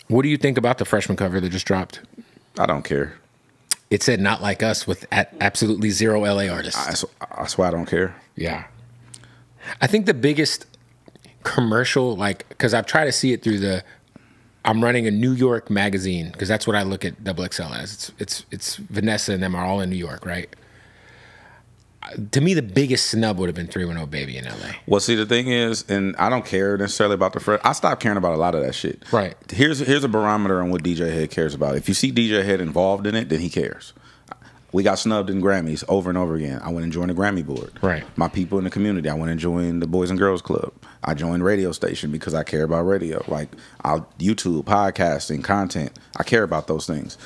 What do you think about the freshman cover that just dropped? I don't care. It said "Not Like Us" with absolutely 0 LA artists. I swear I don't care. Yeah. I think the biggest commercial, like, because I've tried to see it through I'm running a New York magazine, because that's what I look at XXL as. It's Vanessa and them are all in New York, right? To me, the biggest snub would have been 310 Baby in LA. Well, see, the thing is, and I don't care necessarily about the fresh. I stopped caring about a lot of that shit. Right. Here's a barometer on what DJ Head cares about. If you see DJ Head involved in it, then he cares. We got snubbed in Grammys over and over again. I went and joined the Grammy board. Right. My people in the community. I went and joined the Boys and Girls Club. I joined radio station because I care about radio. Like YouTube, podcasting, content. I care about those things.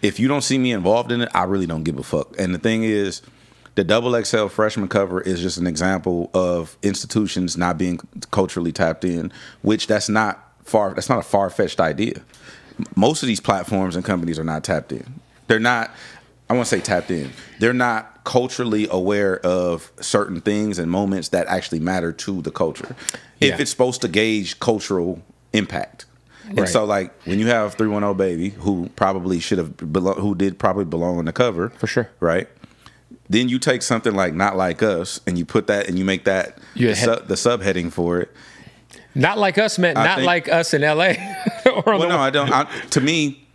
If you don't see me involved in it, I really don't give a fuck. And the thing is, the XXL freshman cover is just an example of institutions not being culturally tapped in, which that's not a far-fetched idea. Most of these platforms and companies are not tapped in. They're not, I won't say tapped in. They're not culturally aware of certain things and moments that actually matter to the culture. Yeah. If it's supposed to gauge cultural impact. And Right. so, like, when you have 310 Baby, who did probably belong on the cover. For sure. Right? Then you take something like Not Like Us and you put that and you make that the subheading for it. Not Like Us meant not like us in LA. Well, no, I don't. To me,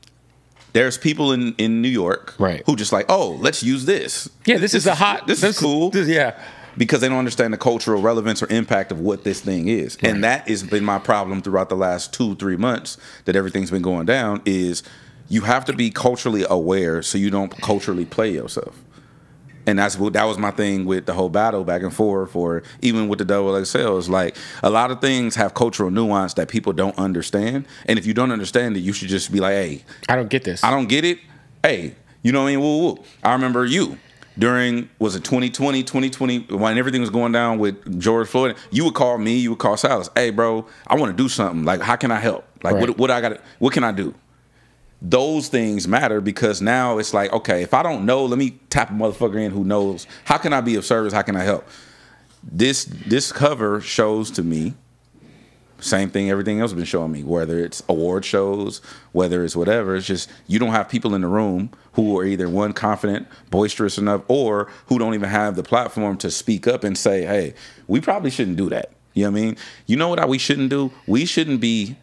there's people in New York who just like, oh, let's use this. Yeah, this is cool. Yeah. Because they don't understand the cultural relevance or impact of what this thing is. Right. And that has been my problem throughout the last 2-3 months that everything's been going down is you have to be culturally aware so you don't culturally play yourself. And that was my thing with the whole battle back and forth, or even with the XXL. Is like a lot of things have cultural nuance that people don't understand. And if you don't understand it, you should just be like, hey, I don't get this. I don't get it. Hey, you know what I mean? Woo, woo. I remember you during, was it 2020, when everything was going down with George Floyd. You would call me, you would call Silas. Hey, bro, I want to do something. Like, how can I help? Like, what can I do? Those things matter because now it's like, okay, if I don't know, let me tap a motherfucker in who knows. How can I be of service? How can I help? This cover shows to me same thing everything else has been showing me, whether it's award shows, whether it's whatever. It's just you don't have people in the room who are either one, confident, boisterous enough, or who don't even have the platform to speak up and say, hey, we probably shouldn't do that. You know what I mean? You know what we shouldn't do? We shouldn't be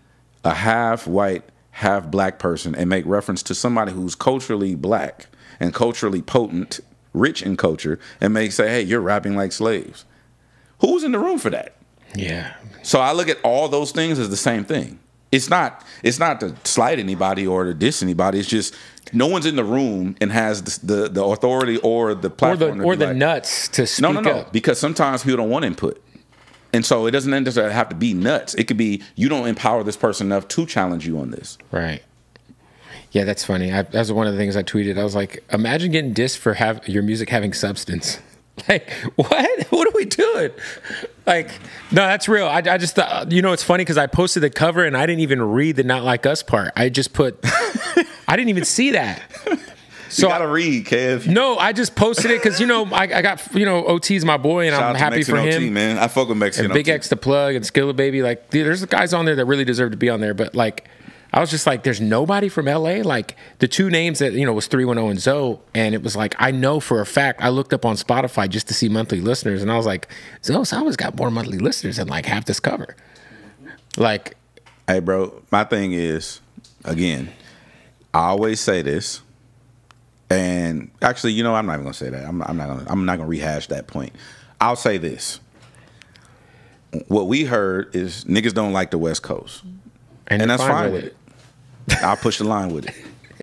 a half white, half black person and make reference to somebody who's culturally black and culturally potent, rich in culture, and say, hey, you're rapping like slaves. Who's in the room for that? Yeah. So I look at all those things as the same thing. It's not to slight anybody or to diss anybody. It's just no one's in the room and has the authority or the platform or the nuts to speak up. No, because sometimes people don't want input. And so it doesn't necessarily have to be nuts. It could be you don't empower this person enough to challenge you on this. Right. Yeah, that's funny. That's one of the things I tweeted. I was like, imagine getting dissed for your music having substance. Like, what? What are we doing? Like, no, that's real. I just thought, it's funny because I posted the cover and I didn't even read the Not Like Us part. I just put, I didn't even see that. So you gotta read, Kev. No, I just posted it because I got OT's my boy and I'm happy for him. OT, man. I fuck with Mexican and Big OT. X the Plug and Skilla Baby. Like, there's guys on there that really deserve to be on there. But like, I was just like, there's nobody from LA. Like the two names that was 310 and Zoe, and it was like I know for a fact. I looked up on Spotify just to see monthly listeners, and I was like, Zoe Salva's got more monthly listeners than like half this cover. Like, hey, bro, my thing is, again, I always say this. And actually, I'm not even gonna say that. I'm not gonna rehash that point. I'll say this: what we heard is niggas don't like the West Coast, and that's fine with it. I'll push the line with it.